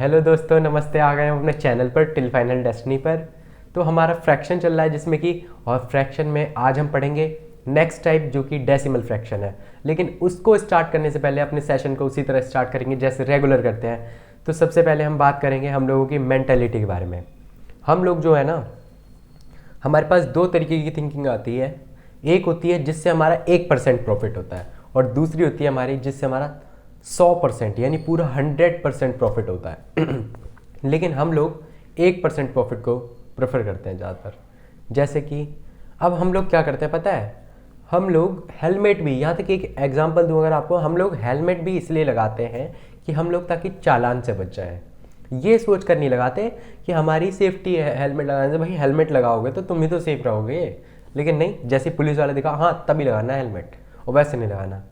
Hello दोस्तों, नमस्ते। आ गए हम अपने चैनल पर टिल फाइनल डेस्टिनी पर। तो हमारा फ्रैक्शन चल रहा है जिसमें कि और फ्रैक्शन में आज हम पढ़ेंगे नेक्स्ट टाइप जो कि डेसिमल फ्रैक्शन है। लेकिन उसको स्टार्ट करने से पहले अपने सेशन को उसी तरह स्टार्ट करेंगे जैसे रेगुलर करते हैं। तो सबसे पहले हम बात करेंगे हम लोगों की मेंटेलिटी के बारे में। हम लोग जो है ना, हमारे पास दो तरीके की थिंकिंग आती है। एक होती है जिससे हमारा 1% प्रॉफिट होता है और दूसरी होती है हमारी जिससे हमारा 100% यानी पूरा 100% प्रॉफिट होता है। लेकिन हम लोग 1% प्रॉफिट को प्रेफर करते हैं ज़्यादातर। जैसे कि अब हम लोग क्या करते हैं पता है, हम लोग हेलमेट भी, यहाँ तक एक एग्जांपल दूँ अगर आपको, हम लोग हेलमेट भी इसलिए लगाते हैं कि हम लोग ताकि चालान से बच जाएं। ये सोच कर नहीं लगाते कि हमारी सेफ्टी है हेलमेट लगाने से। भाई हेलमेट लगाओगे तो तुम भी तो सेफ रहोगे, लेकिन नहीं, जैसे पुलिस वाले दिखा हाँ तभी लगाना है हेलमेट, और वैसे नहीं लगाना।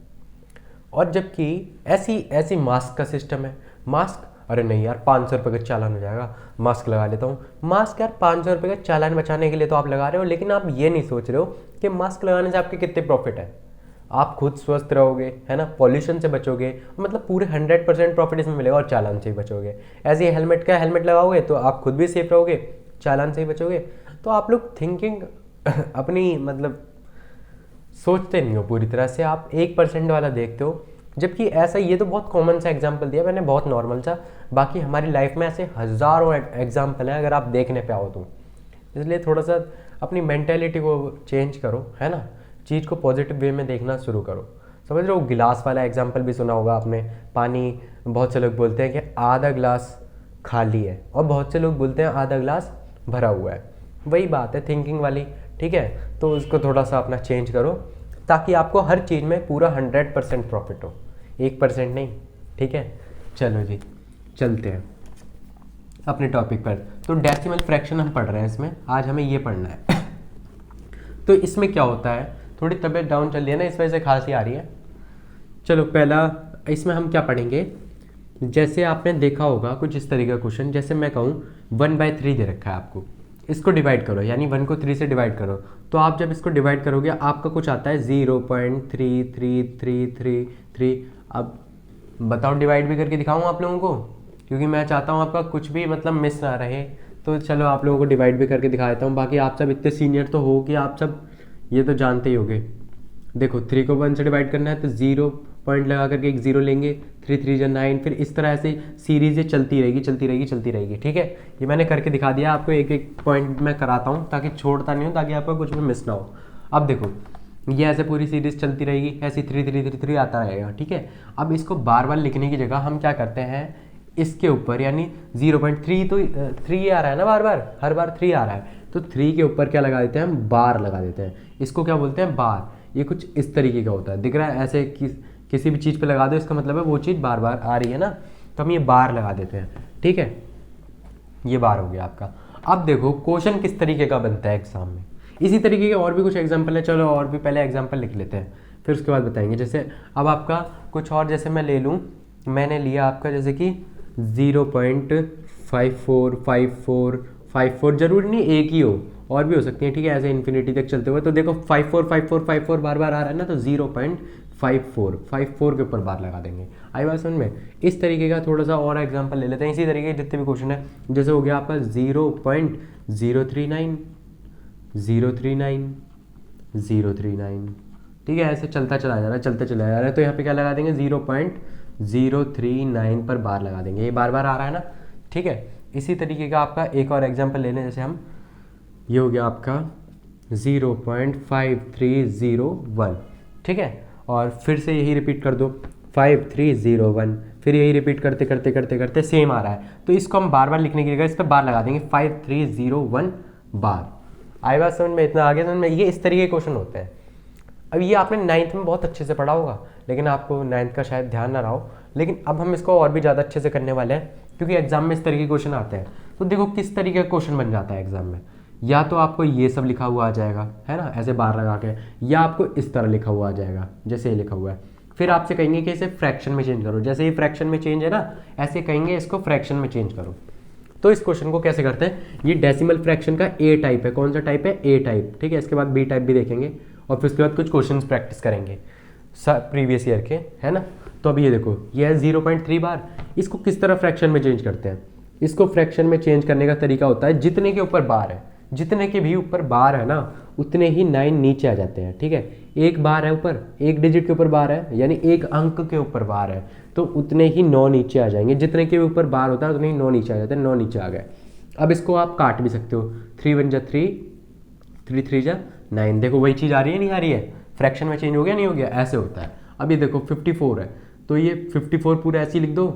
और जबकि ऐसी ऐसी मास्क का सिस्टम है। मास्क, अरे नहीं यार 500 रुपये का चालान हो जाएगा, मास्क लगा लेता हूँ। मास्क यार 500 रुपये का चालान बचाने के लिए तो आप लगा रहे हो, लेकिन आप ये नहीं सोच रहे हो कि मास्क लगाने से आपके कितने प्रॉफिट है। आप खुद स्वस्थ रहोगे, है ना, पॉल्यूशन से बचोगे, मतलब पूरे 100% प्रॉफिट इसमें मिलेगा और चालान से ही बचोगे। ऐसे ही हेलमेट का हेलमेट लगाओगे तो आप खुद भी सेफ रहोगे, चालान से ही बचोगे। तो आप लोग थिंकिंग अपनी मतलब सोचते नहीं हो पूरी तरह से, आप 1% वाला देखते हो। जबकि ऐसा, ये तो बहुत कॉमन सा एग्जाम्पल दिया मैंने, बहुत नॉर्मल सा। बाकी हमारी लाइफ में ऐसे हज़ारों एग्जाम्पल हैं अगर आप देखने पे आओ तो। इसलिए थोड़ा सा अपनी मेंटेलिटी को चेंज करो, है ना, चीज़ को पॉजिटिव वे में देखना शुरू करो। समझ रहे हो, गिलास वाला एग्जाम्पल भी सुना होगा आपने। पानी, बहुत से लोग बोलते हैं कि आधा गिलास खाली है और बहुत से लोग बोलते हैं आधा गिलास भरा हुआ है। वही बात है थिंकिंग वाली, ठीक है। तो उसको थोड़ा सा अपना चेंज करो ताकि आपको हर चीज़ में पूरा 100% प्रॉफिट हो, 1% नहीं, ठीक है। चलो जी, चलते हैं अपने टॉपिक पर। तो डेसिमल फ्रैक्शन हम पढ़ रहे हैं, इसमें आज हमें ये पढ़ना है। तो इसमें क्या होता है, थोड़ी तबीयत डाउन चल रही है ना, इस वजह से खांसी आ रही है। चलो पहला इसमें हम क्या पढ़ेंगे, जैसे आपने देखा होगा कुछ इस तरीके का क्वेश्चन, जैसे मैं कहूँ 1/3 दे रखा है आपको, इसको डिवाइड करो, यानी 1 को 3 से डिवाइड करो। तो आप जब इसको डिवाइड करोगे आपका कुछ आता है 0.3333। अब बताओ, डिवाइड भी करके दिखाऊँ आप लोगों को, क्योंकि मैं चाहता हूँ आपका कुछ भी मतलब मिस ना रहे। तो चलो आप लोगों को डिवाइड भी करके दिखा देता हूँ। बाकी आप सब इतने सीनियर तो हो कि आप सब ये तो जानते ही होगे। देखो 3 को 1 से डिवाइड करना है तो 0 पॉइंट लगा करके एक 0 लेंगे, 3 3 9, फिर इस तरह से सीरीज ये चलती रहेगी चलती रहेगी चलती रहेगी, ठीक है। ये मैंने करके दिखा दिया आपको, एक एक पॉइंट मैं कराता हूँ ताकि छोड़ता नहीं हूँ, ताकि आपका कुछ भी मिस ना हो। अब देखो ये ऐसे पूरी सीरीज चलती रहेगी, ऐसी 3 3 3 3 आता रहेगा, ठीक है। अब इसको बार बार लिखने की जगह हम क्या करते हैं, इसके ऊपर यानी 0.3, तो 3 आ रहा है ना, बार बार हर बार 3 आ रहा है, तो 3 के ऊपर क्या लगा देते हैं हम, बार लगा देते हैं। इसको क्या बोलते हैं, बार। ये कुछ इस तरीके का होता है, दिख रहा है ऐसे किसी भी चीज़ पे लगा दो, इसका मतलब है वो चीज़ बार बार आ रही है ना, तो हम ये बार लगा देते हैं, ठीक है। ये बार हो गया आपका। अब देखो क्वेश्चन किस तरीके का बनता है एग्जाम में, इसी तरीके के और भी कुछ एग्जाम्पल है। चलो और भी पहले एग्जाम्पल लिख लेते हैं, फिर उसके बाद बताएंगे। जैसे अब आपका कुछ और, जैसे मैं ले लूँ, मैंने लिया आपका जैसे कि 0.545454, जरूरी नहीं एक ही हो, और भी हो सकती है, ठीक है, ऐसे इन्फिनिटी तक चलते हुए। तो देखो 545454 बार बार आ रहा है ना, तो 0.54 के ऊपर बार लगा देंगे। आई बात समझ में। इस तरीके का थोड़ा सा और एग्जांपल ले लेते हैं, इसी तरीके के जितने भी क्वेश्चन है। जैसे हो गया आपका 0.039 ठीक है, ऐसे चलता चला जा रहा है, चलता चला जा रहा है। तो यहाँ पे क्या लगा देंगे, 0.039 पर बार लगा देंगे, ये बार बार आ रहा है ना, ठीक है। इसी तरीके का आपका एक और एग्जांपल ले लें, जैसे हम, ये हो गया आपका 0.5301, ठीक है। और फिर से यही रिपीट कर दो 5301, फिर यही रिपीट करते करते करते करते सेम आ रहा है, तो इसको हम बार बार लिखने की जगह इस पर बार लगा देंगे, 5301 बार। आई बात समझ में, इतना आगे समझ में। ये इस तरीके के क्वेश्चन होते हैं। अब ये आपने 9th में बहुत अच्छे से पढ़ा होगा, लेकिन आपको 9th का शायद ध्यान ना रहा हो। लेकिन अब हम इसको और भी ज़्यादा अच्छे से करने वाले हैं, क्योंकि एग्जाम में इस तरीके के क्वेश्चन आते हैं। तो देखो किस तरीके का क्वेश्चन बन जाता है एग्जाम में, या तो आपको ये सब लिखा हुआ आ जाएगा, है ना, ऐसे बार लगा के, या आपको इस तरह लिखा हुआ आ जाएगा जैसे ये लिखा हुआ है। फिर आपसे कहेंगे कि इसे फ्रैक्शन में चेंज करो, जैसे ये फ्रैक्शन में चेंज है ना, ऐसे कहेंगे इसको फ्रैक्शन में चेंज करो। तो इस क्वेश्चन को कैसे करते हैं, ये डेसिमल फ्रैक्शन का ए टाइप है। कौन सा टाइप है, ए टाइप, ठीक है। इसके बाद बी टाइप भी देखेंगे, और फिर उसके बाद कुछ क्वेश्चंस प्रैक्टिस करेंगे प्रीवियस ईयर के, है ना। तो अब ये देखो ये है 0.3 बार। इसको किस तरह फ्रैक्शन में चेंज करते हैं? इसको फ्रैक्शन में चेंज करने का तरीका होता है जितने के ऊपर बार है, जितने के भी ऊपर बार है ना उतने ही 9 नीचे आ जाते हैं। ठीक है, एक बार है ऊपर, एक डिजिट के ऊपर बार है यानी एक अंक के ऊपर बार है तो उतने ही 9 नीचे आ जाएंगे। जितने के ऊपर बार होता है उतने ही 9 नीचे आ जाते हैं। 9 नीचे आ गए। अब इसको आप काट भी सकते हो, 3 1 जा 3, 3 3 जा 9। देखो वही चीज़ आ रही है नहीं आ रही है? फ्रैक्शन में चेंज हो गया नहीं हो गया? ऐसे होता है। अब ये देखो 54 है तो ये 54 पूरा ऐसे ही लिख दो।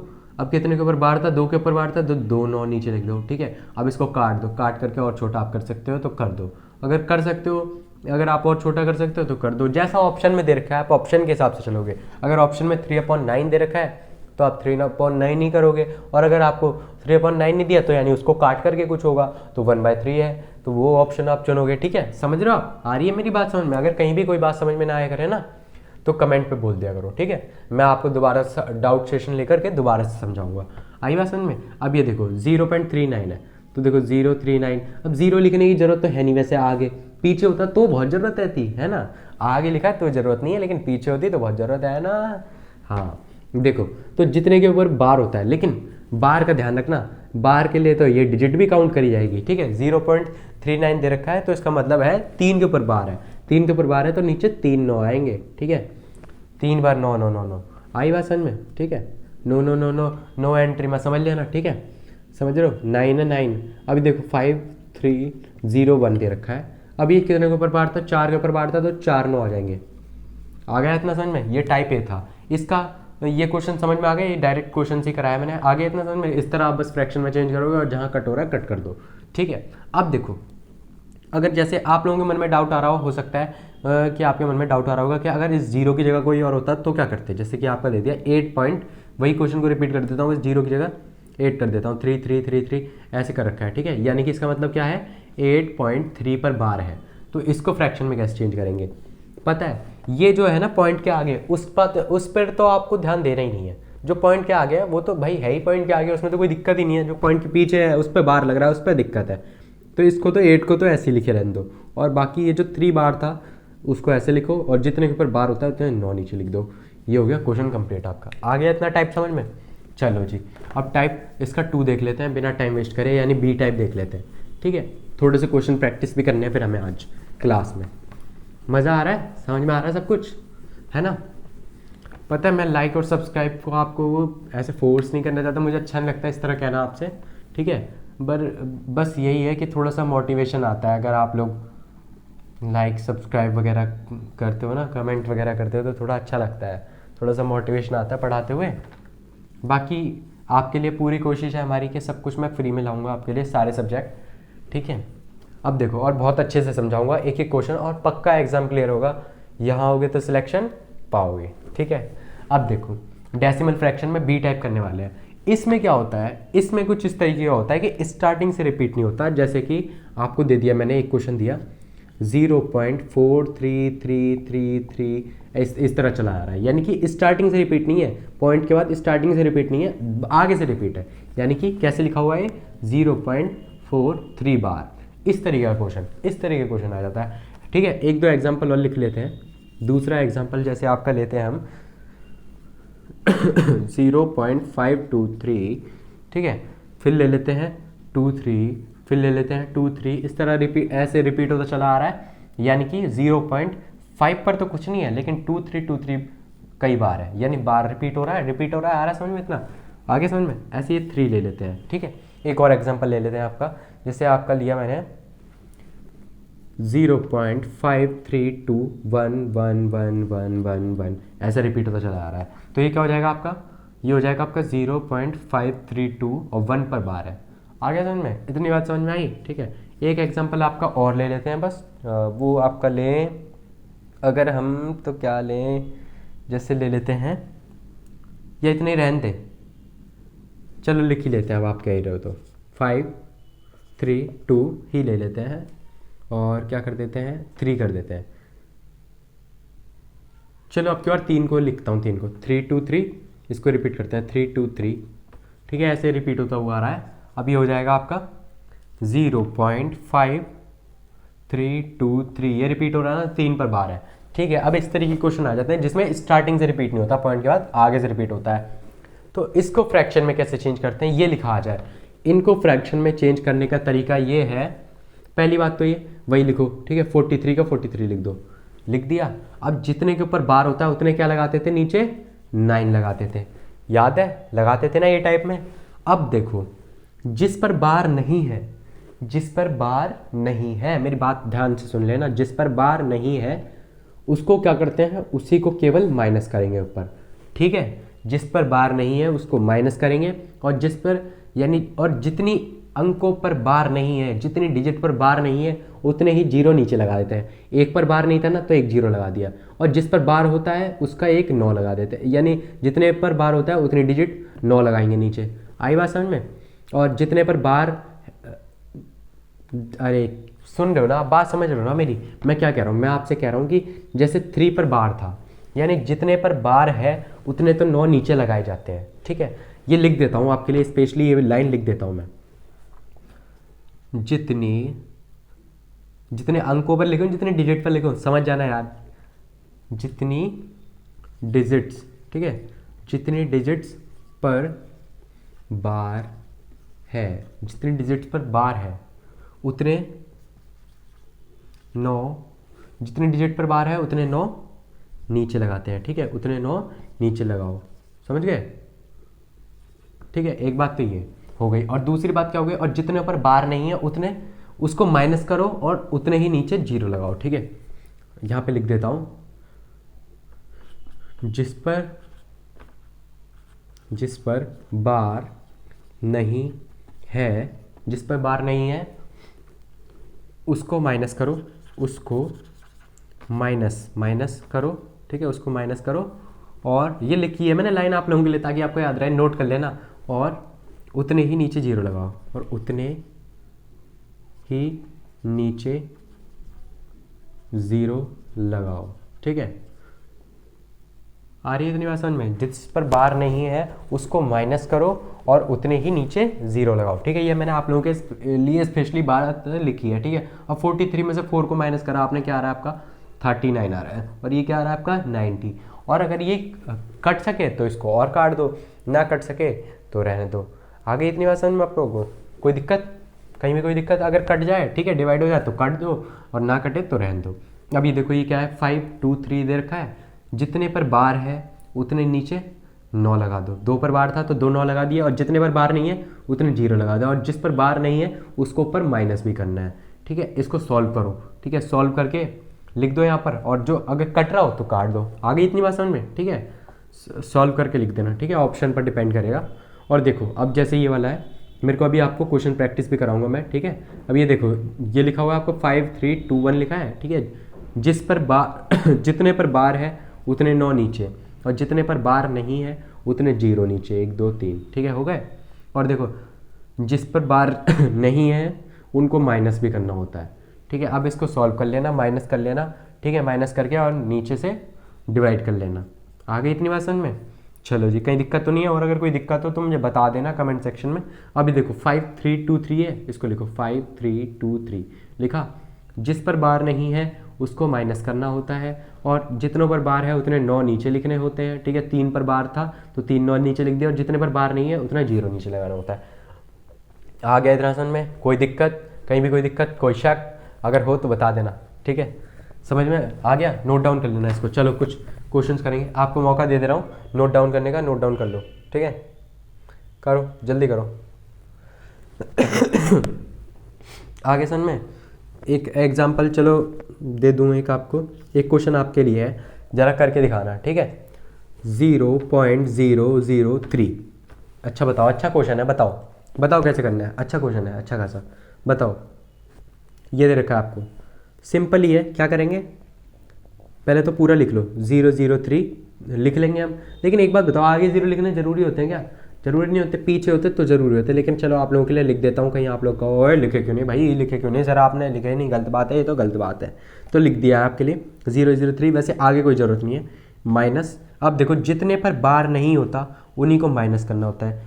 अब कितने के ऊपर बार था? 2 के ऊपर बार था तो 2 9 नीचे लिख दो। ठीक है, अब इसको काट दो, काट करके और छोटा आप कर सकते हो तो कर दो। अगर कर सकते हो, अगर आप और छोटा कर सकते हो तो कर दो। जैसा ऑप्शन में दे रखा है आप ऑप्शन के हिसाब से चलोगे। अगर ऑप्शन में 3/9 दे रखा है तो आप 3/9 ही करोगे, और अगर आपको 3/9 नहीं दिया तो यानी उसको काट करके कुछ होगा तो 1/3 है तो वो ऑप्शन आप चुनोगे। ठीक है, समझ रहे हो आप? आ रही है मेरी बात समझ में? अगर कहीं भी कोई बात समझ में ना आया करे ना तो कमेंट पे बोल दिया करो। ठीक है, मैं आपको दोबारा डाउट सेशन लेकर के दोबारा से समझाऊंगा। आई बात समझ में? अब ये देखो 0.39 है तो देखो 039। अब 0 लिखने की जरूरत तो है नहीं, वैसे आगे पीछे होता तो बहुत जरूरत रहती है ना। आगे लिखा है तो जरूरत नहीं है, लेकिन पीछे होती तो बहुत जरूरत है ना। हाँ देखो, तो जितने के ऊपर बार होता है, लेकिन बार का ध्यान रखना, बार के लिए तो ये डिजिट भी काउंट करी जाएगी। ठीक है, 0.39 दे रखा है तो इसका मतलब है 3 के ऊपर बार है। 3 के ऊपर बार है तो नीचे 3 9 आएंगे। ठीक है, 3 बार 9 9 9 9 आई बात समझ में? ठीक है, 9 9 9 9 9 एंट्री में समझ लिया ना? ठीक है, समझ रहे हो? 9 है 9। अभी देखो 5 3 0 1 दे रखा है। अभी कितने के ऊपर बार था? 4 के ऊपर बार था तो 4 9 आ जाएंगे। आ गया इतना समझ में? ये टाइप ए था इसका। ये क्वेश्चन समझ में आ गया? ये डायरेक्ट क्वेश्चन से कराया मैंने। आगे इतना समझ में? इस तरह आप बस फ्रैक्शन में चेंज करोगे और जहाँ कट हो रहा है कट कर दो। ठीक है, अब देखो अगर जैसे आप लोगों के मन में डाउट आ रहा हो सकता है कि आपके मन में डाउट आ रहा होगा कि अगर इस जीरो की जगह कोई और होता तो क्या करते? जैसे कि आपका दे दिया 8 पॉइंट, वही क्वेश्चन को रिपीट कर देता हूँ, इस जीरो की जगह 8 कर देता हूँ, 3 3 3 3 ऐसे कर रखा है। ठीक है, यानी कि इसका मतलब क्या है? 8.3 पर बार है तो इसको फ्रैक्शन में कैसे चेंज करेंगे? पता है, ये जो है ना पॉइंट के आगे उस पर तो आपको ध्यान देना ही नहीं है। जो पॉइंट के आगे है वो तो भाई है ही पॉइंट के आगे, उसमें तो कोई दिक्कत ही नहीं है। जो पॉइंट के पीछे है उस पर बार लग रहा है, उस पर दिक्कत है। तो इसको तो 8 को तो ऐसे ही लिखे रहने दो, और बाकी ये जो 3 बार था उसको ऐसे लिखो, और जितने के ऊपर बार होता है उतने 9 नीचे लिख दो। ये हो गया क्वेश्चन कंप्लीट आपका। आ गया इतना टाइप समझ में? चलो जी, अब टाइप इसका 2 देख लेते हैं बिना टाइम वेस्ट करे, यानी बी टाइप देख लेते हैं। ठीक है, थोड़े से क्वेश्चन प्रैक्टिस भी करने हैं फिर हमें आज क्लास में। मज़ा आ रहा है? समझ में आ रहा है सब कुछ? है ना? पता है मैं लाइक और सब्सक्राइब को आपको ऐसे फोर्स नहीं करना चाहता, मुझे अच्छा नहीं लगता इस तरह कहना आपसे। ठीक है, बस यही है कि थोड़ा सा मोटिवेशन आता है अगर आप लोग लाइक सब्सक्राइब वगैरह करते हो ना, कमेंट वगैरह करते हो तो थोड़ा अच्छा लगता है, थोड़ा सा मोटिवेशन आता है पढ़ाते हुए। बाकी आपके लिए पूरी कोशिश है हमारी कि सब कुछ मैं फ्री में लाऊंगा आपके लिए, सारे सब्जेक्ट। ठीक है, अब देखो और बहुत अच्छे से समझाऊंगा एक एक क्वेश्चन, और पक्का एग्जाम क्लियर होगा। यहाँ होगे तो सिलेक्शन पाओगे। ठीक है, अब देखो डेसिमल फ्रैक्शन में बी टाइप करने वाले हैं। इसमें क्या होता है? इसमें कुछ इस तरीके का होता है कि स्टार्टिंग से रिपीट नहीं होता। जैसे कि आपको दे दिया मैंने एक क्वेश्चन दिया 0.43333, इस तरह चला आ रहा है, यानी कि स्टार्टिंग से रिपीट नहीं है। पॉइंट के बाद स्टार्टिंग से रिपीट नहीं है, आगे से रिपीट है। यानी कि कैसे लिखा हुआ है? 0.43 बार। इस तरीके का क्वेश्चन, इस तरीके का क्वेश्चन आ जाता है। ठीक है, एक दो एग्जाम्पल और लिख लेते हैं। दूसरा एग्जाम्पल जैसे आपका लेते हैं हम 0.523। ठीक है, फिर ले लेते हैं 23, फिर ले लेते हैं 23। इस तरह रिपीट, ऐसे रिपीट होता चला आ रहा है। यानी कि 0.5 पर तो कुछ नहीं है, लेकिन 2323 कई बार है, यानी बार रिपीट हो रहा है, रिपीट हो रहा है। आ रहा है समझ में? इतना आगे समझ में? ऐसे ये 3 ले लेते हैं। ठीक है, एक और एग्जाम्पल ले लेते हैं आपका, जैसे आपका लिया मैंने 0.53211111, ऐसा रिपीट होता चला आ रहा है। तो ये क्या हो जाएगा आपका? ये हो जाएगा आपका 0.532 और 1 पर बार है। आ गया समझ में? इतनी बात समझ में आई? ठीक है, एक एग्जांपल आपका और ले लेते हैं बस। वो आपका लें, अगर हम तो क्या लें, जैसे ले लेते हैं, या इतने ही रहने दें, चलो लिख ही लेते हैं। अब आप कह रहे हो तो 5 3 2 ही ले लेते हैं, और क्या कर देते हैं? 3 कर देते हैं। चलो अब की बार 3 को लिखता हूँ, 3 को 3 2 3, इसको रिपीट करते हैं 3 2 3। ठीक है, ऐसे रिपीट होता हुआ आ रहा है। अब ये हो जाएगा आपका 0.5323, ये रिपीट हो रहा है ना, 3 पर बार है। ठीक है। अब इस तरीके के क्वेश्चन आ जाते हैं जिसमें स्टार्टिंग से रिपीट नहीं होता, पॉइंट के बाद आगे से रिपीट होता है। तो इसको फ्रैक्शन में कैसे चेंज करते हैं ये लिखा आ जाए। इनको फ्रैक्शन में चेंज करने का तरीका ये है, पहली बात तो ये वही लिखो, ठीक है, 43 का 43 लिख दो, लिख दिया। अब जितने के ऊपर बार होता है उतने क्या लगाते थे, नीचे 9 लगाते थे, याद है, लगाते थे ना ये टाइप में। अब देखो जिस पर बार नहीं है, जिस पर बार नहीं है, मेरी बात ध्यान से सुन लेना, जिस पर बार नहीं है उसको क्या करते हैं, उसी को केवल माइनस करेंगे ऊपर, ठीक है। जिस पर बार नहीं है उसको माइनस करेंगे, और जिस पर यानी और जितनी अंकों पर बार नहीं है, जितनी डिजिट पर बार नहीं है उतने ही जीरो नीचे लगा देते हैं। एक पर बार नहीं था ना तो एक जीरो लगा दिया, और जिस पर बार होता है उसका एक 9 लगा देते हैं, यानी जितने पर बार होता है उतनी डिजिट 9 लगाएंगे नीचे। आई बात समझ में। और जितने पर बार, अरे सुन रहे हो ना, बात समझ रहे हो ना मेरी, मैं क्या कह रहा हूँ, मैं आपसे कह रहा हूँ कि जैसे 3 पर बार था, यानी जितने पर बार है उतने तो 9 नीचे लगाए जाते हैं, ठीक है। ये लिख देता हूँ आपके लिए, स्पेशली ये लाइन लिख देता हूँ मैं, जितने अंकों पर लिखूँ, जितने डिजिट पर लिखूँ, समझ जाना यार, जितनी डिजिट्स, ठीक है, जितनी डिजिट्स पर बार है, जितनी डिजिट्स पर बार है उतने 9, जितने डिजिट पर बार है उतने 9 नीचे लगाते हैं, ठीक है, उतने 9 नीचे लगाओ, समझ गए, ठीक है। एक बात तो ये हो गई, और दूसरी बात क्या हो गई, और जितने पर बार नहीं है उतने उसको माइनस करो और उतने ही नीचे जीरो लगाओ, ठीक है। यहाँ पे लिख देता हूँ, जिस पर बार नहीं है, जिस पर बार नहीं है उसको माइनस करो, उसको माइनस करो, ठीक है, उसको माइनस करो। और ये लिखी है मैंने लाइन आप लोगों के लिए ताकि आपको याद रहे, नोट कर लेना। और उतने ही नीचे जीरो लगाओ, और उतने ही नीचे जीरो लगाओ, ठीक है। आ रही है इतनी बात समझ में, जिस पर बार नहीं है उसको माइनस करो और उतने ही नीचे जीरो लगाओ, ठीक है। ये मैंने आप लोगों के लिए स्पेशली बात लिखी है, ठीक है। अब 43 में से 4 को माइनस करा आपने, क्या आ रहा है आपका 39 आ रहा है, और ये क्या आ रहा है आपका 90। और अगर ये कट सके तो इसको और काट दो, ना कट सके तो रहने दो। आगे इतनी बात समझ में आप लोगों को, कोई दिक्कत, कहीं में कोई दिक्कत, अगर कट जाए ठीक है, डिवाइड हो जाए तो काट दो, और ना कटे तो रहने दो। अब ये देखो ये क्या है, 5 2 3 दे रखा है, जितने पर बार है उतने नीचे 9 लगा दो, 2 पर बार था तो 2 9 लगा दिया, और जितने पर बार नहीं है उतने जीरो लगा दो, और जिस पर बार नहीं है उसको ऊपर माइनस भी करना है, ठीक है। इसको सॉल्व करो, ठीक है, सॉल्व करके लिख दो यहाँ पर, और जो अगर कट रहा हो तो काट दो। आगे इतनी बात समझ में, ठीक है, सॉल्व करके लिख देना, ठीक है, ऑप्शन पर डिपेंड करेगा। और देखो अब जैसे ये वाला है, मेरे को अभी आपको क्वेश्चन प्रैक्टिस भी कराऊंगा मैं, ठीक है। अब ये देखो ये लिखा हुआ है आपको 5 3 2 1 लिखा है, ठीक है। जिस पर बार जितने पर बार है उतने 9 नीचे, और जितने पर बार नहीं है उतने जीरो नीचे, 1 2 3, ठीक है, हो गए। और देखो जिस पर बार नहीं है उनको माइनस भी करना होता है, ठीक है। अब इसको सॉल्व कर लेना, माइनस कर लेना, ठीक है, माइनस करके और नीचे से डिवाइड कर लेना। आगे इतनी बात समझ में, चलो जी, कहीं दिक्कत तो नहीं है, और अगर कोई दिक्कत हो तो मुझे बता देना कमेंट सेक्शन में। अभी देखो 5 3 2 3 है, इसको लिखो 5 3 2 3 लिखा। जिस पर बार नहीं है उसको माइनस करना होता है, और जितनों पर बार है उतने 9 नीचे लिखने होते हैं, ठीक है। 3 पर बार था तो 3 9 नीचे लिख दिया, और जितने पर बार नहीं है उतना जीरो नीचे लगाना होता है। आ गया इतना समझ में, कोई दिक्कत, कहीं भी कोई दिक्कत, कोई शक अगर हो तो बता देना, ठीक है। समझ में आ गया, नोट डाउन कर लेना इसको। चलो कुछ क्वेश्चंस करेंगे, आपको मौका दे दे रहा हूँ नोट डाउन करने का, नोट डाउन कर लो, ठीक है, करो जल्दी करो। आगे समझ में, एक एग्जांपल चलो दे दूँ एक आपको, एक क्वेश्चन आपके लिए है, ज़रा करके दिखाना, ठीक है। 0.003, अच्छा बताओ, अच्छा क्वेश्चन है, बताओ बताओ कैसे करना है, अच्छा क्वेश्चन है, अच्छा खासा बताओ। ये दे रखा है आपको, सिंपल ही है, क्या करेंगे पहले तो पूरा लिख लो, 003 लिख लेंगे हम। लेकिन एक बात बताओ, आगे जीरो लिखने जरूरी होते हैं क्या? जरूरी नहीं होते, पीछे होते तो जरूरी होते, लेकिन चलो आप लोगों के लिए लिख देता हूँ, कहीं आप लोग कहो ओए लिखे क्यों नहीं भाई, लिखे क्यों नहीं सर, आपने लिखे नहीं, गलत बात है, ये तो गलत बात है, तो लिख दिया है आपके लिए 003। वैसे आगे कोई ज़रूरत नहीं है, माइनस। अब देखो जितने पर बार नहीं होता उन्हीं को माइनस करना होता है,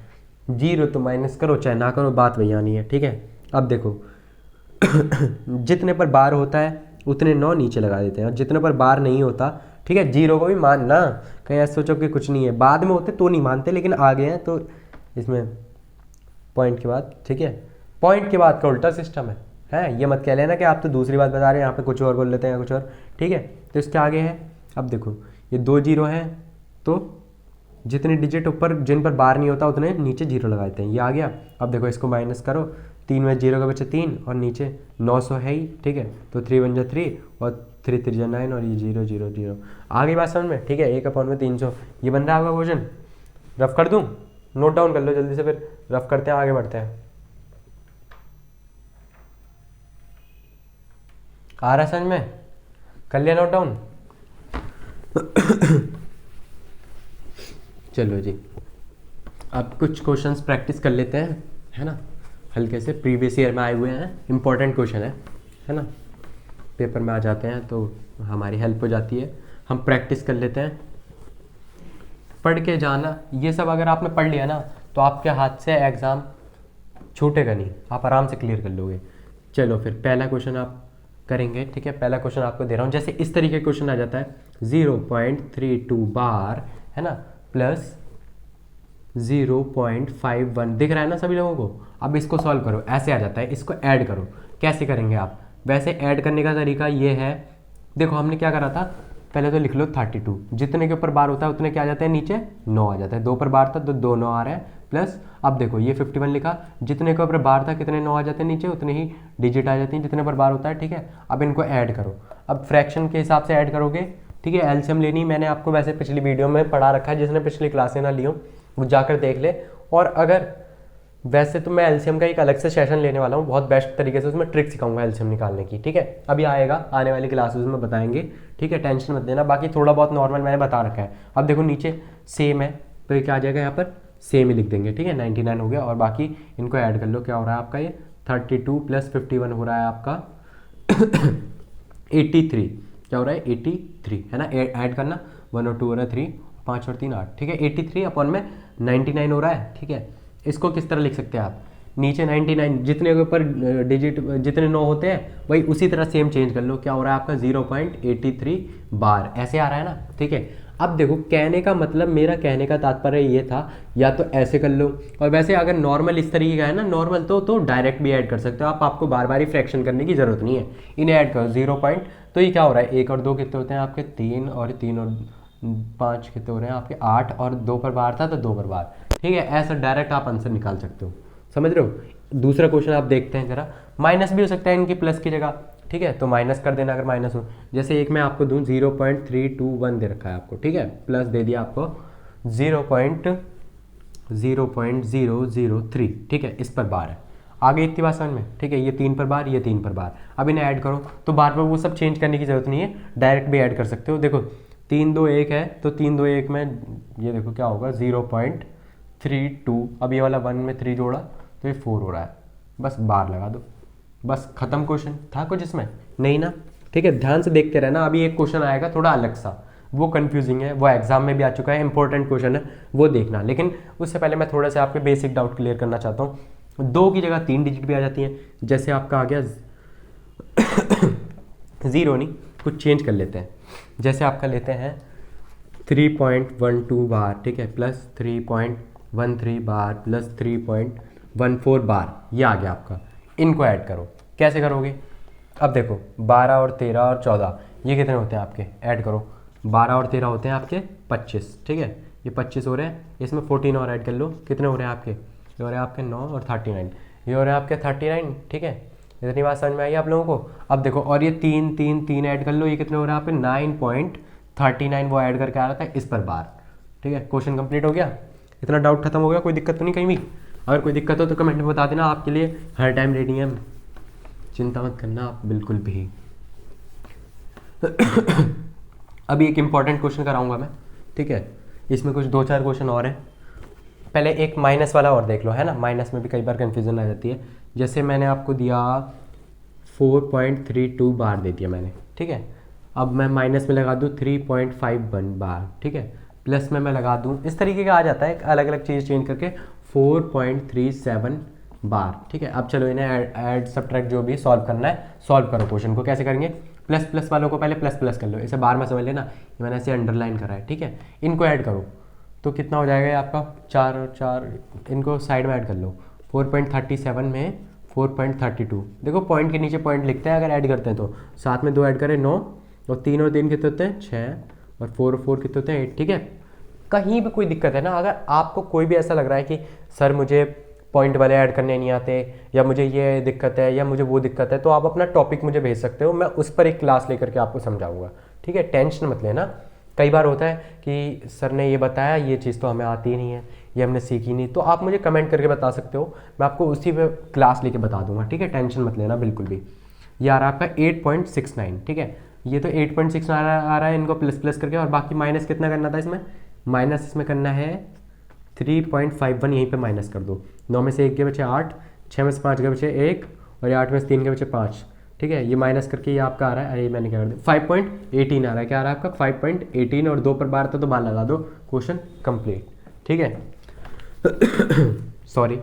जीरो तो माइनस करो चाहे ना करो, बात वही आनी है, ठीक है। अब देखो जितने पर बार होता है उतने 9 नीचे लगा देते हैं, और जितने पर बार नहीं होता, ठीक है, 0 को भी मानना, कहीं ऐसा सोचो कि कुछ नहीं है, बाद में होते तो नहीं मानते, लेकिन आ गए हैं तो इसमें पॉइंट के बाद, ठीक है, पॉइंट के बाद का उल्टा सिस्टम है, ये मत कह लेना कि आप तो दूसरी बात बता रहे हैं, यहाँ पे कुछ और बोल लेते हैं कुछ और, ठीक है। तो इसके आगे है, अब देखो ये 2 0 हैं, तो जितने डिजिट ऊपर जिन पर बार नहीं होता उतने नीचे 0 लगा देते हैं, ये आ गया। अब देखो इसको माइनस करो, 3 में 0 का बचा 3 और नीचे 900 है ही, ठीक है, तो 3 बन जा 3 और 3 3 जा 9 और ये 0 0 0 आ गई बात समझ में, ठीक है। 1/300 ये बन रहा है आपका क्वेश्चन। रफ कर दूँ, नोट डाउन कर लो जल्दी से, फिर रफ करते हैं, आगे बढ़ते हैं। आ रहा है समझ में, कर लिया नोट डाउन? चलो जी, अब कुछ क्वेश्चंस प्रैक्टिस कर लेते हैं, है ना, हल्के से प्रीवियस ईयर में आए हुए हैं, इंपॉर्टेंट क्वेश्चन है ना, पेपर में आ जाते हैं तो हमारी हेल्प हो जाती है। हम प्रैक्टिस कर लेते हैं, पढ़ के जाना, ये सब अगर आपने पढ़ लिया ना तो आपके हाथ से एग्ज़ाम छूटेगा नहीं, आप आराम से क्लियर कर लोगे। चलो फिर पहला क्वेश्चन आप करेंगे, ठीक है। पहला क्वेश्चन आपको दे रहा हूँ, जैसे इस तरीके का क्वेश्चन आ जाता है 0.32 बार, है ना, प्लस 0.51, दिख रहा है ना सभी लोगों को। अब इसको सॉल्व करो, ऐसे आ जाता है, इसको ऐड करो। कैसे करेंगे आप? वैसे ऐड करने का तरीका ये है, देखो हमने क्या करा था, पहले तो लिख लो 32, जितने के ऊपर बार होता है उतने क्या आ जाते हैं, नीचे 9 आ जाता है, 2 पर बार था तो 2 9 आ रहा है, प्लस अब देखो ये 51 लिखा, जितने के ऊपर बार था कितने 9 आ जाते हैं नीचे, उतने ही डिजिट आ जाती हैं जितने पर बार होता है, ठीक है। अब इनको ऐड करो, अब फ्रैक्शन के हिसाब से ऐड करोगे, ठीक है। एलसीएम लेनी मैंने आपको वैसे पिछली वीडियो में पढ़ा रखा है, जिसने पिछली क्लासें ना ली हो वो जाकर देख ले। और अगर वैसे तो मैं एलसीएम का एक अलग से सेशन लेने वाला हूँ, बहुत बेस्ट तरीके से उसमें ट्रिक सिखाऊंगा एलसीएम निकालने की, ठीक है। अभी आएगा, आने वाली क्लासेस में बताएंगे, ठीक है, टेंशन मत लेना। बाकी थोड़ा बहुत नॉर्मल मैंने बता रखा है। अब देखो नीचे सेम है तो ये क्या आ जाएगा, यहाँ पर सेम ही लिख देंगे, ठीक है, 99 हो गया। और बाकी इनको ऐड कर लो, क्या हो रहा है आपका, ये 32 + 51 हो रहा है आपका 83, क्या हो रहा है 83, है ना, ऐड करना, 1 और 2 हो रहा है 3, 5 और 3 8, ठीक है, 83 अपॉन में 99 हो रहा है, ठीक है। इसको किस तरह लिख सकते हैं आप, नीचे 99 जितने के ऊपर डिजिट जितने 9 होते हैं वही उसी तरह सेम चेंज कर लो, क्या हो रहा है आपका 0.83 बार, ऐसे आ रहा है ना, ठीक है। अब देखो कहने का मतलब, मेरा कहने का तात्पर्य ये था, या तो ऐसे कर लो, और वैसे अगर नॉर्मल इस तरीके का है ना नॉर्मल, तो डायरेक्ट भी ऐड कर सकते हो आप, आपको बार बार ही फ्रैक्शन करने की जरूरत नहीं है, इन्हें ऐड करो 0 पॉइंट, तो ये क्या हो रहा है 1 और 2 कितने होते हैं आपके 3 और 3 और 5 कितने हो रहे हैं आपके 8, और 2 पर बार था तो 2 पर बार, ठीक है। ऐसा डायरेक्ट आप आंसर निकाल सकते हो, समझ रहे हो। दूसरा क्वेश्चन आप देखते हैं जरा, माइनस भी हो सकता है इनकी प्लस की जगह, ठीक है, तो माइनस कर देना अगर माइनस हो। जैसे एक मैं आपको दूं 0.321 दे रखा है आपको, ठीक है, प्लस दे दिया आपको 0.003, ठीक है, इस पर बार है, आगे इतनी बात समझ में, ठीक है। ये 3 पर बार, ये 3 पर बार, अब इन्हें ऐड करो, तो बार बार वो सब चेंज करने की जरूरत नहीं है, डायरेक्ट भी ऐड कर सकते हो। देखो 3 2 1 है, तो 3 2 1 में ये देखो क्या होगा 0.32, अब ये वाला 1 में 3 जोड़ा तो ये 4 हो रहा है, बस बार लगा दो, बस खत्म। क्वेश्चन था कुछ इसमें नहीं ना, ठीक है, ध्यान से देखते रहना। अभी एक क्वेश्चन आएगा थोड़ा अलग सा, वो कंफ्यूजिंग है, वो एग्जाम में भी आ चुका है, इंपॉर्टेंट क्वेश्चन है, वो देखना। लेकिन उससे पहले मैं थोड़ा सा आपके बेसिक डाउट क्लियर करना चाहता हूँ। 2 की जगह 3 डिजिट भी आ जाती हैं, जैसे आपका आ गया 0 नहीं, कुछ चेंज कर लेते हैं, जैसे आपका लेते हैं 3.12 बार, ठीक है, प्लस 3.13 बार प्लस 3.14 बार, ये आ गया आपका। इनको ऐड करो, कैसे करोगे, अब देखो 12 और 13 और 14 ये कितने होते हैं आपके, ऐड करो, 12 और 13 होते हैं आपके 25, ठीक है, ये 25 हो रहे हैं, इसमें 14 और ऐड कर लो, कितने हो रहे हैं आपके, ये हो रहे हैं आपके 9 और 39, ये हो रहे हैं आपके 39, ठीक है। इतनी बात समझ में आई आप लोगों को। अब देखो और ये 3 3 3 ऐड कर लो, ये कितने हो रहे हैं आपके 9.39, वो ऐड करके आ रहा था इस पर बार, ठीक है। क्वेश्चन कंप्लीट हो गया, इतना डाउट खत्म हो गया, कोई दिक्कत तो नहीं कहीं भी। अगर कोई दिक्कत हो तो कमेंट में बता देना, आपके लिए हर टाइम रेडी है, चिंता मत करना आप बिल्कुल भी। अभी एक इम्पॉर्टेंट क्वेश्चन कराऊंगा मैं, ठीक है, इसमें कुछ 2-4 क्वेश्चन और हैं। पहले एक माइनस वाला और देख लो, है ना, माइनस में भी कई बार कन्फ्यूजन आ जाती है। जैसे मैंने आपको दिया 4.32 बार दे दिया मैंने, ठीक है, अब मैं माइनस में लगा दूँ 3.51 बार, ठीक है, प्लस में मैं लगा दूँ, इस तरीके का आ जाता है, अलग अलग चीज़ चेंज करके 4.37 बार, ठीक है। अब चलो इन्हें ऐड सब्ट्रैक्ट जो भी सॉल्व करना है, सॉल्व करो क्वेश्चन को, कैसे करेंगे, प्लस प्लस वालों को पहले प्लस प्लस कर लो, इसे बार में समझ लेना, ये मैंने ऐसे अंडरलाइन करा है, ठीक है। इनको ऐड करो तो कितना हो जाएगा ये आपका 4 और 4, इनको साइड में ऐड कर लो, 4.37 में 4.32, देखो पॉइंट के नीचे पॉइंट लिखते हैं अगर ऐड करते हैं तो, साथ में 2 ऐड करें 9, और 3 और 3 कितने होते हैं 6, और 4 और 4 कितने होते हैं 8, ठीक है। कहीं भी कोई दिक्कत है ना, अगर आपको कोई भी ऐसा लग रहा है कि सर मुझे पॉइंट वाले ऐड करने नहीं आते, या मुझे ये दिक्कत है या मुझे वो दिक्कत है, तो आप अपना टॉपिक मुझे भेज सकते हो, मैं उस पर एक क्लास लेकर के आपको समझाऊंगा, ठीक है। टेंशन मत लेना। कई बार होता है कि सर ने ये बताया, ये चीज़ तो हमें आती ही नहीं है, ये हमने सीखी नहीं, तो आप मुझे कमेंट करके बता सकते हो, मैं आपको उसी पे क्लास लेके बता दूंगा, ठीक है। टेंशन मत लेना बिल्कुल भी। ये आ रहा है आपका 8.69, ठीक है। ये तो 8.6 आ रहा है, इनको प्लस प्लस करके, और बाकी माइनस कितना करना था इसमें, माइनस इसमें करना है 3.51, यहीं पे माइनस कर दो। 9 में से 1 के बचे 8, 6 में से 5 के बचे 1, और 8 में से 3 के बचे 5, ठीक है। ये माइनस करके ये आपका आ रहा है, अरे मैंने क्या कर दिया, 5.18 आ रहा है, क्या आ रहा है आपका 5.18, और 2 पर बार था तो बार लगा दो, क्वेश्चन कंप्लीट, ठीक है। सॉरी,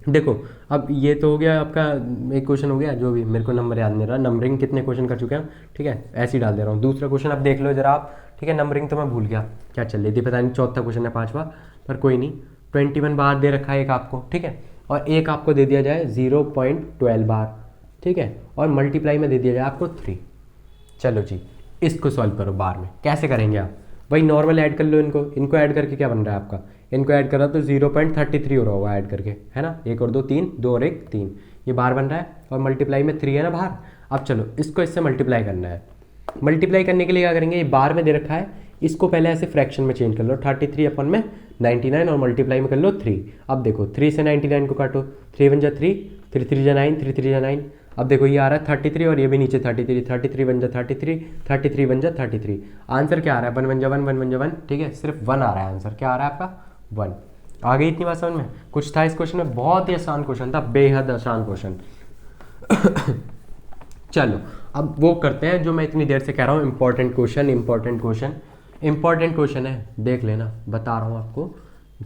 देखो अब ये तो हो गया आपका, एक क्वेश्चन हो गया, जो भी मेरे को नंबर याद नहीं रहा, नंबरिंग कितने क्वेश्चन कर चुके हैं, ठीक है, ऐसे ही डाल दे रहा हूँ। दूसरा क्वेश्चन अब देख लो जरा आप, ठीक है। नंबरिंग तो मैं भूल गया क्या चल रही थी, पता नहीं, चौथा क्वेश्चन है 5वां, पर कोई नहीं। 21 बार दे रखा है एक आपको, ठीक है, और एक आपको दे दिया जाए 0.12 बार, ठीक है, और मल्टीप्लाई में दे दिया जाए आपको 3। चलो जी, इसको सॉल्व करो बार में, कैसे करेंगे आप, वही नॉर्मल ऐड कर लो, इनको ऐड करके क्या बन रहा है आपका, इनको ऐड करा तो 0.33 हो रहा होगा ऐड करके, है ना, 1 और 2 3, 2 और 1 3, ये बार बन रहा है, और मल्टीप्लाई में 3 है ना बाहर। अब चलो इसको इससे मल्टीप्लाई करना है। मल्टीप्लाई करने के लिए क्या करेंगे, ये बार में दे रखा है, इसको पहले ऐसे फ्रैक्शन में चेंज कर लो, 33 अपन में 99, और मल्टीप्लाई में कर लो 3। अब देखो 3 से 99 को काटो, 3 1 जा 3, 3 3 जा 9, 3 3 जा 9। अब देखो ये आ रहा है 33, और ये भी नीचे 33, 33 1 जा 33, 33 1 जा 33। आंसर क्या आ रहा है, 1 1 जा 1, 1 1 जा 1, ठीक है, सिर्फ 1 आ रहा है आंसर, क्या आ रहा है आपका 1। आ गई इतनी बात समझ में, कुछ था इस क्वेश्चन में, बहुत ही आसान क्वेश्चन था, बेहद आसान क्वेश्चन। चलो अब वो करते हैं जो मैं इतनी देर से कह रहा हूँ, important question, important question, important question है, देख लेना, बता रहा हूँ आपको,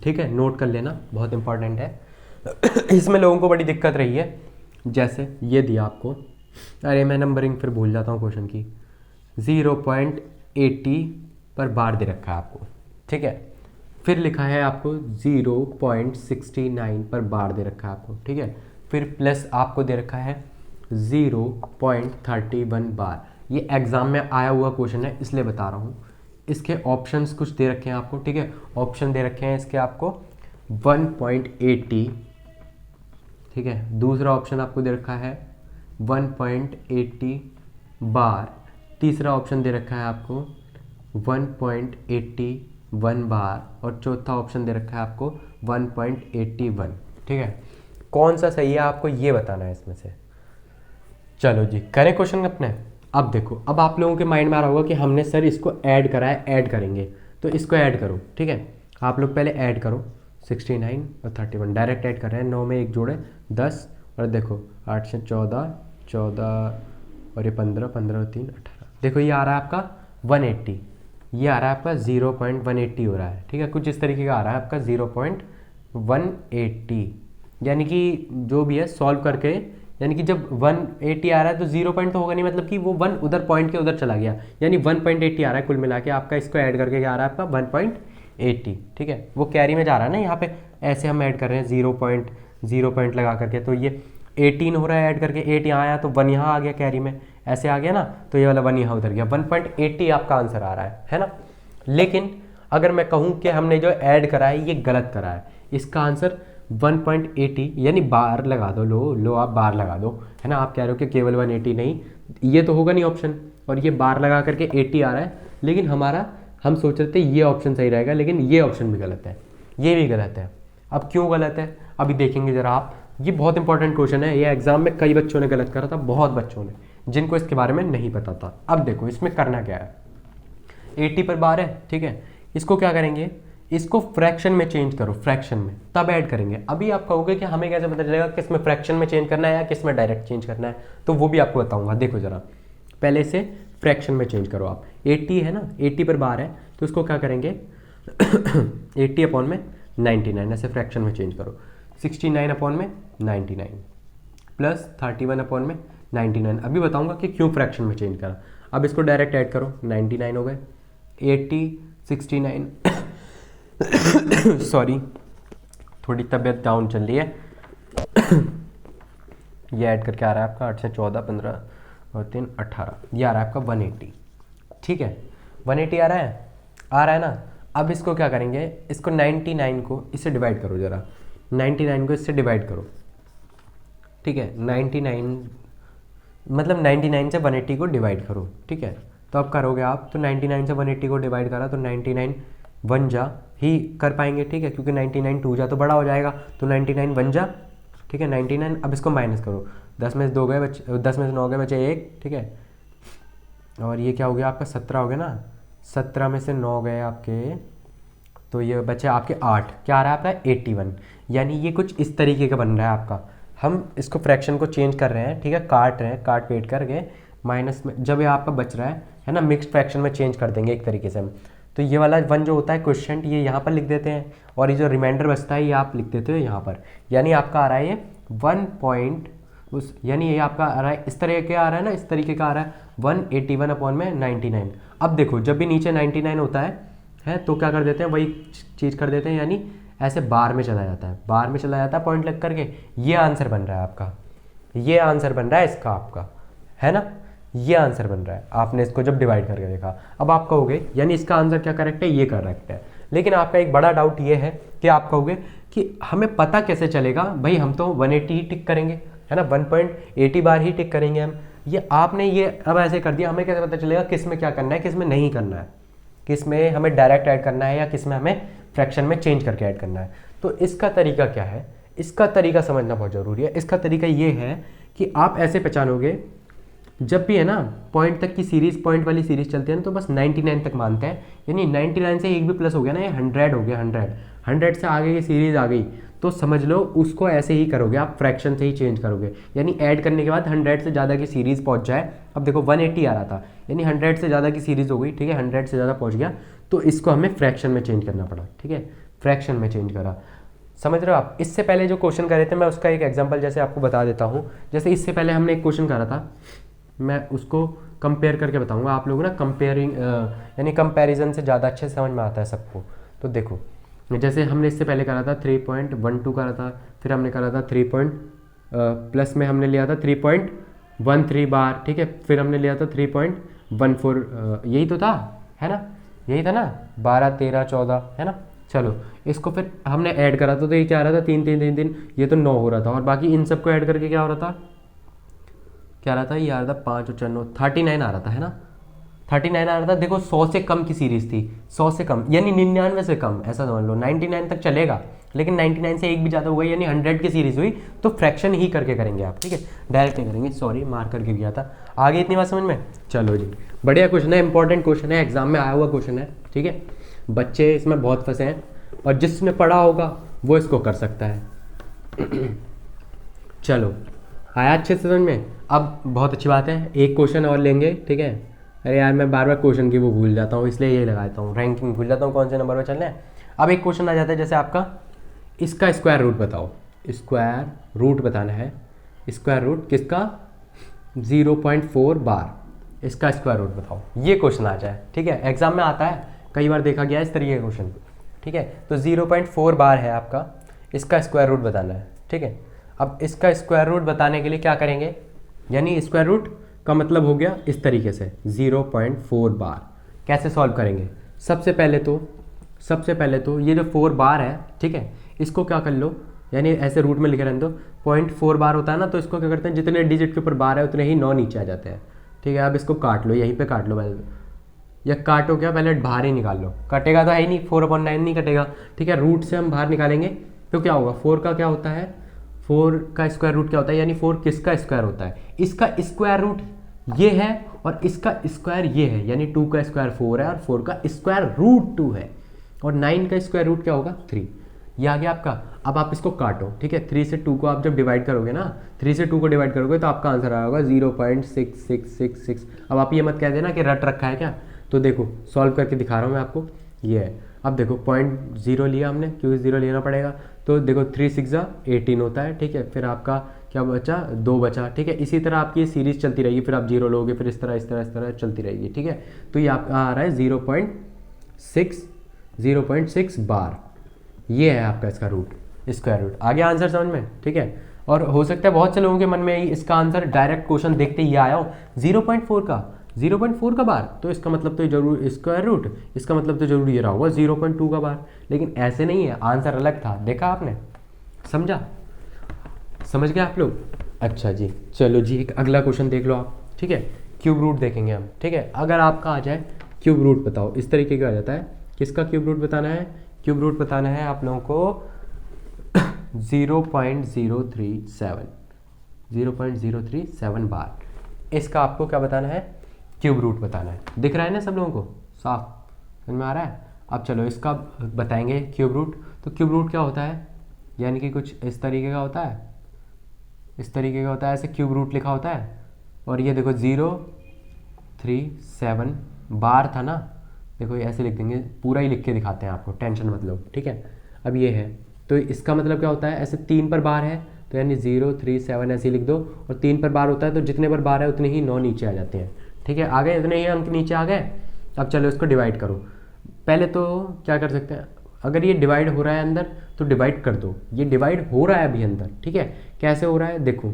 ठीक है, नोट कर लेना, बहुत इंपॉर्टेंट है। इसमें लोगों को बड़ी दिक्कत रही है, जैसे ये दिया आपको, अरे मैं नंबरिंग फिर भूल जाता हूँ क्वेश्चन की, 0.80 पर बार दे रखा है आपको, ठीक है, फिर लिखा है आपको 0.69 पर बार दे रखा है आपको, ठीक है, फिर प्लस आपको दे रखा है 0.31 बार। ये एग्जाम में आया हुआ क्वेश्चन है इसलिए बता रहा हूँ। इसके ऑप्शंस कुछ दे रखे हैं आपको, ठीक है, ऑप्शन दे रखे हैं इसके आपको 1.80, ठीक है, दूसरा ऑप्शन आपको दे रखा है 1.80 बार, तीसरा ऑप्शन दे रखा है आपको 1.81 बार, और चौथा ऑप्शन दे रखा है आपको 1.81, ठीक है। कौन सा सही है आपको ये बताना है इसमें से। चलो जी करें क्वेश्चन अपने। अब देखो, अब आप लोगों के माइंड में आ रहा होगा कि हमने सर इसको ऐड करा है, ऐड करेंगे, तो इसको ऐड करो, ठीक है, आप लोग पहले ऐड करो 69 और 31, डायरेक्ट ऐड कर रहे हैं, 9 में 1 जोड़े 10, और देखो 8 से 14, 14 और ये 15, 15 और 3 18, देखो ये आ रहा है आपका 180, ये आ रहा है आपका 0.180 हो रहा है, ठीक है, कुछ इस तरीके का आ रहा है आपका 0.180, यानी कि जो भी है सॉल्व करके, यानी कि जब 180 आ रहा है तो 0 पॉइंट तो होगा नहीं, मतलब कि वो 1 उधर पॉइंट के उधर चला गया, यानी 1.80 आ रहा है कुल मिला के आपका, इसको ऐड करके क्या आ रहा है आपका 1.80, ठीक है, वो कैरी में जा रहा है ना, यहाँ पे ऐसे हम ऐड कर रहे हैं 0 पॉइंट लगा करके, तो ये 18 हो रहा है ऐड करके, 8 यहाँ आया तो 1 यहाँ आ गया कैरी में, ऐसे आ गया ना, तो ये वाला 1 यहाँ उधर गया, 1.80 आपका आंसर आ रहा है ना। लेकिन अगर मैं कहूँ कि हमने जो ऐड करा है ये गलत करा है, इसका आंसर 1.80, यानी बार लगा दो, लो आप बार लगा दो, है ना, आप कह रहे हो कि केवल 180 नहीं, ये तो होगा नहीं ऑप्शन, और ये बार लगा करके 80 आ रहा है, लेकिन हम सोच रहे थे ये ऑप्शन सही रहेगा, लेकिन ये ऑप्शन भी गलत है, ये भी गलत है। अब क्यों गलत है अभी देखेंगे जरा आप, ये बहुत इंपॉर्टेंट क्वेश्चन है, ये एग्जाम में कई बच्चों ने गलत करा था, बहुत बच्चों ने, जिनको इसके बारे में नहीं पता था। अब देखो इसमें करना क्या है, 80 पर बार है, ठीक है, इसको क्या करेंगे, इसको फ्रैक्शन में चेंज करो, फ्रैक्शन में तब ऐड करेंगे। अभी आप कहोगे कि हमें कैसे पता चलेगा किस में फ्रैक्शन में चेंज करना है या किस में डायरेक्ट चेंज करना है, तो वो भी आपको बताऊंगा। देखो जरा, पहले से फ्रैक्शन में चेंज करो आप, 80 है ना, 80 पर बार है, तो इसको क्या करेंगे 80 अपॉन में 99, ऐसे फ्रैक्शन में चेंज करो, 69 अपॉन में 99 प्लस 31 अपॉन में 99। अभी बताऊंगा कि क्यों फ्रैक्शन में चेंज करा। अब इसको डायरेक्ट ऐड करो, 99 हो गए, 80, 69 सॉरी थोड़ी तबीयत डाउन चल रही है। ये ऐड करके आ रहा है आपका 8 से 14, 15 और 3 18, ये आ रहा है आपका 180। ठीक है, 180 आ रहा है ना। अब इसको क्या करेंगे, इसको 99 को इससे डिवाइड करो जरा, 99 को इससे डिवाइड करो। ठीक है, 99 मतलब 99 से 180 को डिवाइड करो। ठीक है, तो अब करोगे आप, तो 99 से 180 को डिवाइड करा तो 99 वन जा ही कर पाएंगे। ठीक है, क्योंकि 99 टू जा तो बड़ा हो जाएगा, तो 99 वन जा। ठीक है, 99। अब इसको माइनस करो, 10 में से 2 गए बचे, 10 में से 9 गए बचे 1। ठीक है, और ये क्या हो गया आपका 17 हो गया ना, 17 में से 9 गए आपके, तो ये बचे आपके 8। क्या आ रहा है आपका 81। यानी ये कुछ इस तरीके का बन रहा है आपका। हम इसको फ्रैक्शन को चेंज कर रहे हैं, ठीक है, काट रहे हैं, काट पेट करके माइनस में जब ये आपका बच रहा है ना, मिक्स्ड फ्रैक्शन में चेंज कर देंगे एक तरीके से हम। तो ये वाला 1 जो होता है क्वेश्चन, ये यहाँ पर लिख देते हैं, और ये जो रिमाइंडर बचता है ये आप लिख देते हो यहाँ पर। यानी आपका आ रहा है ये 1 पॉइंट उस, यानी ये आपका आ रहा है इस तरह के आ रहा है ना, इस तरीके का आ रहा है 181 अपॉन में 99। अब देखो जब भी नीचे 99 होता है तो क्या कर देते हैं, वही चीज़ कर देते हैं, यानी ऐसे बार में चला जाता है, बार में चला जाता है पॉइंट लग करके। ये आंसर बन रहा है आपका, ये आंसर बन रहा है इसका आपका, है ना, ये आंसर बन रहा है। आपने इसको जब डिवाइड करके देखा, अब आप कहोगे यानी इसका आंसर क्या करेक्ट है, ये करेक्ट है। लेकिन आपका एक बड़ा डाउट ये है कि आप कहोगे कि हमें पता कैसे चलेगा, भाई हम तो 180 ही टिक करेंगे, है ना, 1.80 बार ही टिक करेंगे हम। ये आपने ये अब ऐसे कर दिया, हमें कैसे पता चलेगा किस में क्या करना है, किस में नहीं करना है, किस में हमें डायरेक्ट ऐड करना है या किस में हमें फ्रैक्शन में चेंज करके ऐड करना है। तो इसका तरीका क्या है, इसका तरीका समझना बहुत ज़रूरी है। इसका तरीका ये है कि आप ऐसे पहचानोगे, जब भी है ना पॉइंट तक की सीरीज, पॉइंट वाली सीरीज चलती है ना, तो बस 99 तक मानते हैं। यानी 99 से एक भी प्लस हो गया ना, ये 100 हो गया, 100 से आगे की सीरीज आ गई, तो समझ लो उसको ऐसे ही करोगे आप, फ्रैक्शन से ही चेंज करोगे। यानी ऐड करने के बाद 100 से ज़्यादा की सीरीज़ पहुंच जाए। अब देखो 180 आ रहा था, यानी 100 से ज़्यादा की सीरीज़ हो गई। ठीक है, 100 से ज़्यादा पहुंच गया, तो इसको हमें फ्रैक्शन में चेंज करना पड़ा। ठीक है, फ्रैक्शन में चेंज करा, समझ रहे हो आप। इससे पहले जो क्वेश्चन करे थे, मैं उसका एक एग्जाम्पल जैसे आपको बता देता हूँ। जैसे इससे पहले हमने एक क्वेश्चन करा था, मैं उसको कंपेयर करके बताऊँगा। आप लोग ना कंपेयरिंग यानी कंपैरिजन से ज़्यादा अच्छे समझ में आता है सबको। तो देखो जैसे हमने इससे पहले करा था 3.12 करा था, फिर हमने करा था 3 प्लस में हमने लिया था 3.13 बार। ठीक है, फिर हमने लिया था 3.14, यही तो था, है ना, यही था ना, 12, 13, 14, है ना। चलो इसको फिर हमने ऐड करा था, तो ये क्या आ रहा था 3, 3, 3, 3, ये तो 9 हो रहा था। और बाकी इन सबको ऐड करके क्या हो रहा था, क्या आ रहा था, ये आ रहा था 5 और 4 9, 39 आ रहा था, है ना, 39 आ रहा था। देखो 100 से कम की सीरीज थी, 100 से कम यानी 99 से कम, ऐसा समझ लो। 99 तक चलेगा, लेकिन 99 से एक भी ज़्यादा हुआ यानी 100 की सीरीज हुई, तो फ्रैक्शन ही करके करेंगे आप। ठीक है, डायरेक्ट नहीं करेंगे, सॉरी मार करके किया था। आगे इतनी बात समझ में, चलो जी, बढ़िया क्वेश्चन है, इंपॉर्टेंट क्वेश्चन है, एग्जाम में आया हुआ क्वेश्चन है। ठीक है, बच्चे इसमें बहुत फंसे हैं, और जिसने पढ़ा होगा वो इसको कर सकता है। चलो आया अच्छे से समझ में। अब बहुत अच्छी बात है, एक क्वेश्चन और लेंगे। ठीक है, अरे यार मैं बार बार क्वेश्चन की वो भूल जाता हूँ, इसलिए ये लगाता हूँ, रैंकिंग भूल जाता हूँ कौन से नंबर पर चलना है। अब एक क्वेश्चन आ जाता है, जैसे आपका इसका स्क्वायर रूट बताओ, स्क्वायर रूट बताना है। स्क्वायर रूट किसका, 0.4 बार, इसका स्क्वायर रूट बताओ, ये क्वेश्चन आ जाए। ठीक है, एग्जाम में आता है, कई बार देखा गया है इस तरीके का क्वेश्चन। ठीक है, तो 0.4 बार है आपका, इसका स्क्वायर रूट बताना है। ठीक है, अब इसका स्क्वायर रूट बताने के लिए क्या करेंगे, यानी स्क्वायर रूट का मतलब हो गया इस तरीके से 0.4 बार। कैसे सॉल्व करेंगे, सबसे पहले तो ये जो 4 बार है, ठीक है, इसको क्या कर लो, यानी ऐसे रूट में लिखे रहने दो। 0.4 बार होता है ना, तो इसको क्या करते हैं, जितने डिजिट के ऊपर बार है उतने ही 9 नीचे आ जाते हैं। ठीक है, अब इसको काट लो, यहीं पे काट लो पहले, या काटो क्या, पहले बाहर ही निकाल लो, कटेगा तो है ही नहीं, 4/9 नहीं कटेगा। ठीक है, रूट से हम बाहर निकालेंगे तो क्या होगा, 4 का क्या होता है, 4 का स्क्वायर रूट क्या होता है, यानी 4 किसका स्क्वायर होता है, इसका स्क्वायर रूट ये है, और इसका स्क्वायर ये है, यानी 2 का स्क्वायर 4 है, और 4 का स्क्वायर रूट 2 है, और 9 का स्क्वायर रूट क्या होगा, 3। ये आ गया आपका। अब आप इसको काटो। ठीक है, 3 से 2 को आप जब डिवाइड करोगे ना, 3 से 2 को डिवाइड करोगे तो आपका आंसर आया होगा 0.6666। अब आप ये मत कह देना कि रट रखा है क्या, तो देखो सॉल्व करके दिखा रहा हूँ मैं आपको, ये है। अब देखो 0.0 लिया हमने, क्योंकि 0 लेना पड़ेगा, तो देखो 3 6 18 होता है। ठीक है, फिर आपका क्या बचा, 2 बचा, ठीक है। इसी तरह आपकी ये सीरीज चलती रहेगी, फिर आप 0 लोगे, फिर इस तरह इस तरह इस तरह चलती रहेगी, ठीक है। तो ये आपका आ रहा है 0.6 बार, ये है आपका इसका रूट, स्क्वायर रूट। आगे आंसर समझ में, ठीक है। और हो सकता है बहुत से लोगों के मन में इसका आंसर डायरेक्ट क्वेश्चन देखते ही आया हो 0.4 का बार, तो इसका मतलब तो जरूर स्क्वायर रूट, इसका मतलब तो जरूर ये रहा होगा 0.2 का बार। लेकिन ऐसे नहीं है, आंसर अलग था, देखा आपने, समझा, समझ गए आप लोग। अच्छा जी, चलो जी एक अगला क्वेश्चन देख लो आप, ठीक है। क्यूब रूट देखेंगे हम, ठीक है। अगर आपका आ जाए क्यूब रूट बताओ, इस तरीके का आ जाता है, किसका क्यूब रूट बताना है, क्यूब रूट बताना है आप लोगों को 0.037 बार, इसका आपको क्या बताना है, क्यूब रूट बताना है। दिख रहा है ना सब लोगों को, साफ समझ में आ रहा है। अब चलो इसका बताएंगे क्यूब रूट। तो क्यूब रूट क्या होता है, यानी कि कुछ इस तरीके का होता है, इस तरीके का होता है, ऐसे क्यूब रूट लिखा होता है। और ये देखो 0.37 बार था ना, देखो ये ऐसे लिख देंगे, पूरा ही लिख के दिखाते हैं आपको, टेंशन मत लो, ठीक है। अब ये है, तो इसका मतलब क्या होता है, ऐसे 3 पर बार है तो यानी 0.37 ऐसे लिख दो, और 3 पर बार होता है तो जितने पर बार है उतने ही 9 नीचे आ जाते हैं, ठीक है। आ गए, इतने ही अंक नीचे आ गए। अब चलो इसको डिवाइड करो। पहले तो क्या कर सकते हैं, अगर ये डिवाइड हो रहा है अंदर तो डिवाइड कर दो, ये डिवाइड हो रहा है अभी अंदर, ठीक है। कैसे हो रहा है देखो,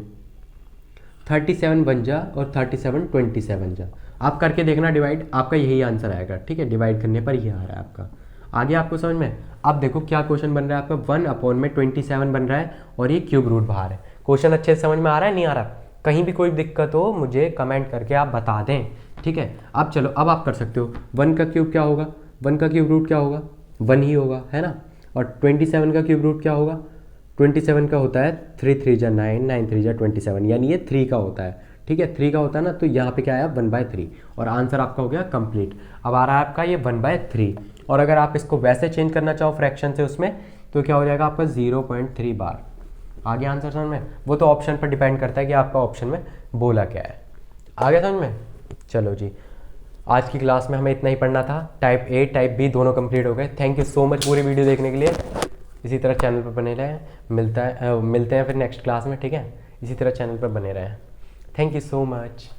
37 बन जा और 37 27 जा, आप करके देखना डिवाइड, आपका यही आंसर आएगा, ठीक है। डिवाइड करने पर ये आ रहा है आपका। आगे आपको समझ में। अब देखो क्या क्वेश्चन बन रहा है आपका, 1/27 बन रहा है और ये क्यूब रूट बाहर है। क्वेश्चन अच्छे से समझ में आ रहा है, नहीं आ रहा, कहीं भी कोई दिक्कत हो मुझे कमेंट करके आप बता दें, ठीक है। अब चलो, अब आप कर सकते हो, 1 का क्यूब क्या होगा, 1 का क्यूब रूट क्या होगा, 1 ही होगा, है ना। और 27 का क्यूब रूट क्या होगा, 27 का होता है 3 3 जा 9, 9 3 जा 27, यानी ये 3 का होता है, ठीक है। 3 का होता है ना, तो यहाँ पे क्या आया 1/3, और आंसर आपका हो गया कंप्लीट। अब आ रहा है आपका ये 1/3, और अगर आप इसको वैसे चेंज करना चाहो फ्रैक्शन से उसमें, तो क्या हो जाएगा आपका 0.3 बार। आगे आंसर समझ में, वो तो ऑप्शन पर डिपेंड करता है कि आपका ऑप्शन में बोला क्या है। आगे समझ में। चलो जी, आज की क्लास में हमें इतना ही पढ़ना था, टाइप ए टाइप बी दोनों कंप्लीट हो गए। थैंक यू सो मच पूरी वीडियो देखने के लिए। इसी तरह चैनल पर बने रहें, मिलते हैं फिर नेक्स्ट क्लास में, ठीक है। इसी तरह चैनल पर बने रहें। Thank you so much.